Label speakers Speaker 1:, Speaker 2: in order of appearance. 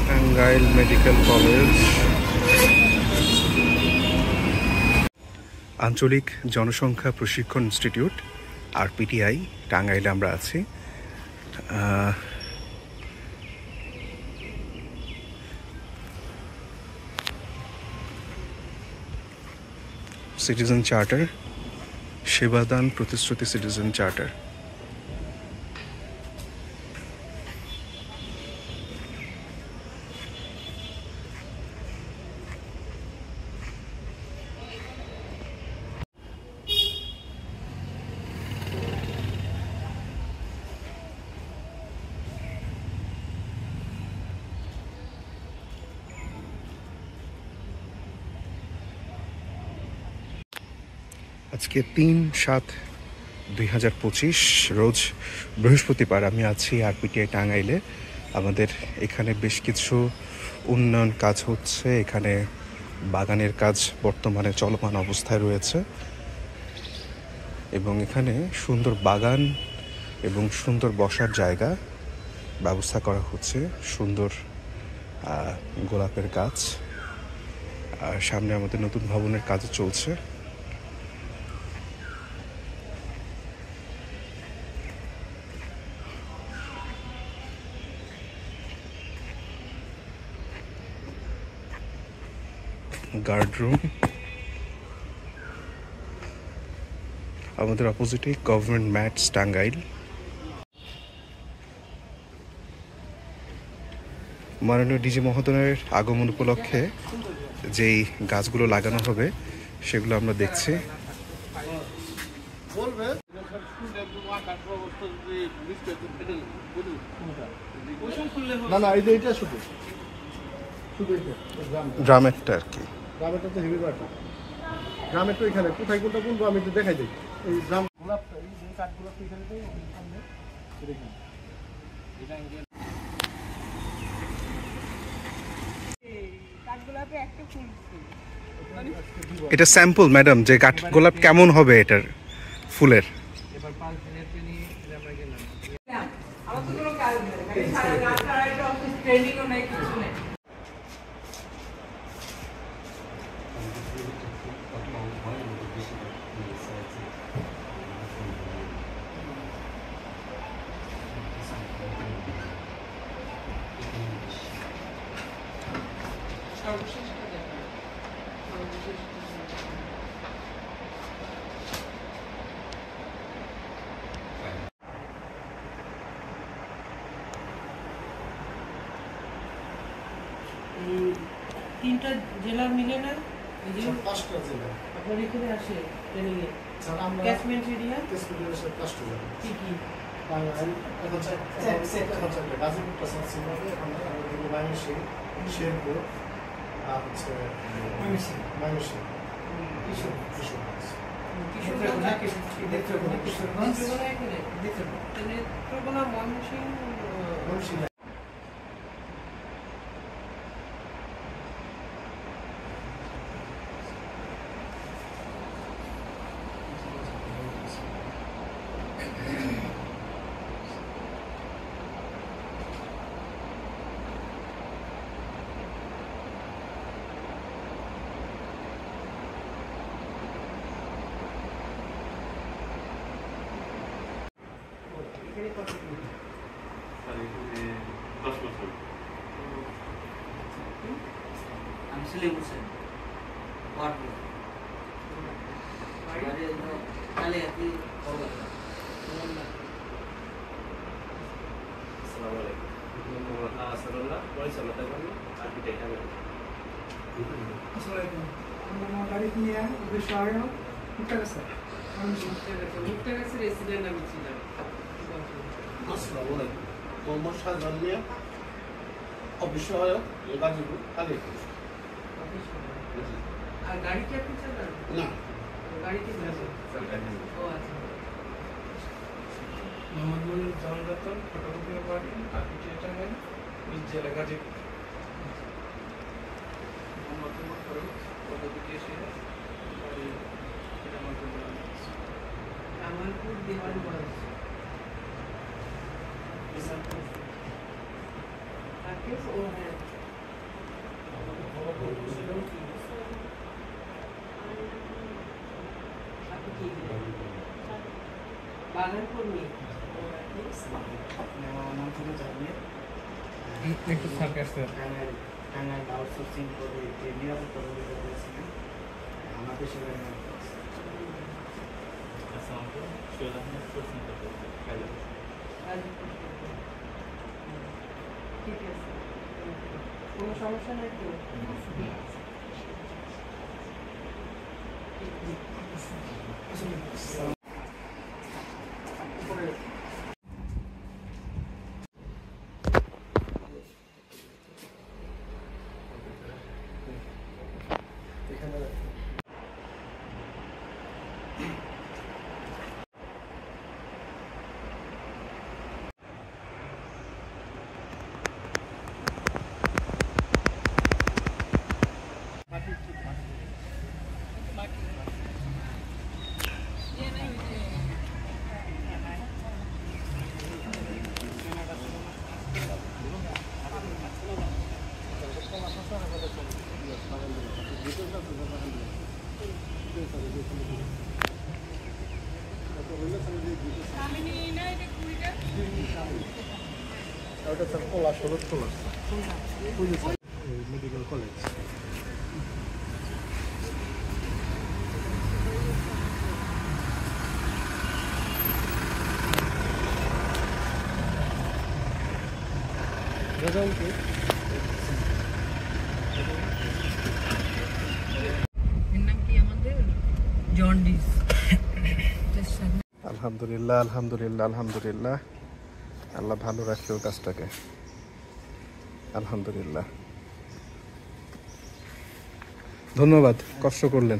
Speaker 1: Tangail medical college, আঞ্চলিক জনসংখ্যা প্রশিক্ষণ ইনস্টিটিউট আরপিটিআই, টাঙ্গাইলে আমরা আছি। সিটিজেন চার্টার, সেবাদান প্রতিশ্রুতি সিটিজেন চার্টার। আজকে ৩/৭/২০২৫ রোজ বৃহস্পতিবার। আমি আছি আরপিটিআই টাঙ্গাইলে। আমাদের এখানে বেশ কিছু উন্নয়ন কাজ হচ্ছে। এখানে বাগানের কাজ বর্তমানে চলমান অবস্থায় রয়েছে এবং এখানে সুন্দর বাগান এবং সুন্দর বসার জায়গা ব্যবস্থা করা হচ্ছে। সুন্দর গোলাপের গাছ, আর সামনে আমাদের নতুন ভবনের কাজ চলছে। গার্ড রুম, আমাদের অপোজিটে গভর্নমেন্ট ম্যাটস টাঙ্গাইল। মাননীয় ডিজি মহোদয়ের আগমন উপলক্ষে যেই গাছগুলো লাগানো হবে সেগুলো আমরা দেখছি। গ্রামেরটা আর কি,
Speaker 2: গ্রামেরটা তো হেভি বাটা, গ্রামের তো এখানে কোথায় কোনটা বলবো আমি একটু দেখাই দিই। এই গ্রাম গোলাপটা, এই যে কাঠগোলাপটা এখানে তো সামনে দেখুন,
Speaker 1: এটা স্যাম্পল ম্যাডাম, যে কাঠ গোলাপ কেমন হবে এটার ফুলের।
Speaker 3: তিনটা জেলা মিলে না,
Speaker 2: পাঁচটা জেলা
Speaker 3: আপনার এখানে আসে ট্রেনিং এ।
Speaker 2: আমরা
Speaker 3: ক্যাচমেন্ট এরিয়া
Speaker 2: পাঁচটা জেলা
Speaker 3: কি কি
Speaker 2: টাঙ্গাইল, এখন গাজীপুরটা সাবসিডিতে, এখন আমাদের ময়মনসিংহ, শেরপুর, আর হচ্ছে ময়মনসিংহ, কিশোরগঞ্জ।
Speaker 4: আমি সেলিম হোসেন, কালিয়াতি।
Speaker 2: মোহাম্মদ শাহজাহান মিয়া, অবিসহায়ক, গাজীপুর, কালিয়াতি।
Speaker 3: আর গাড়ি কি আপনি চালান?
Speaker 2: না,
Speaker 3: গাড়ি কি চালান? ও আচ্ছা।
Speaker 5: Mohammad Monir Zaman Ratan, photography party, architect Tangail, জেলা গাজীপুর। Mohammad Faruk, photography Asia,
Speaker 3: Kamalpur Dewanganj. আর ও হ্যাঁ। আপনি কি বাগান কর্মী?
Speaker 4: আমার নাম ছিল জামির।
Speaker 5: একটু সামনে আসতে
Speaker 4: টাঙ্গাইল আউটসোর্সিং করে যে নিরাপত্তা অভিযোগ করেছিলেন আমাদের সেখানে
Speaker 3: ঠিক আছে, কোনো সমস্যা নেই তো?
Speaker 2: এখানে ওটা স্যার খোলা সড়ক খোলা মেডিকেল কলেজ
Speaker 3: এর নাম কি আমাদের? জন্ডিস।
Speaker 1: আলহামদুলিল্লাহ, আলহামদুলিল্লাহ, আলহামদুলিল্লাহ। আল্লাহ ভালো রাখলো কাজটাকে, আলহামদুলিল্লাহ। ধন্যবাদ, কষ্ট করলেন।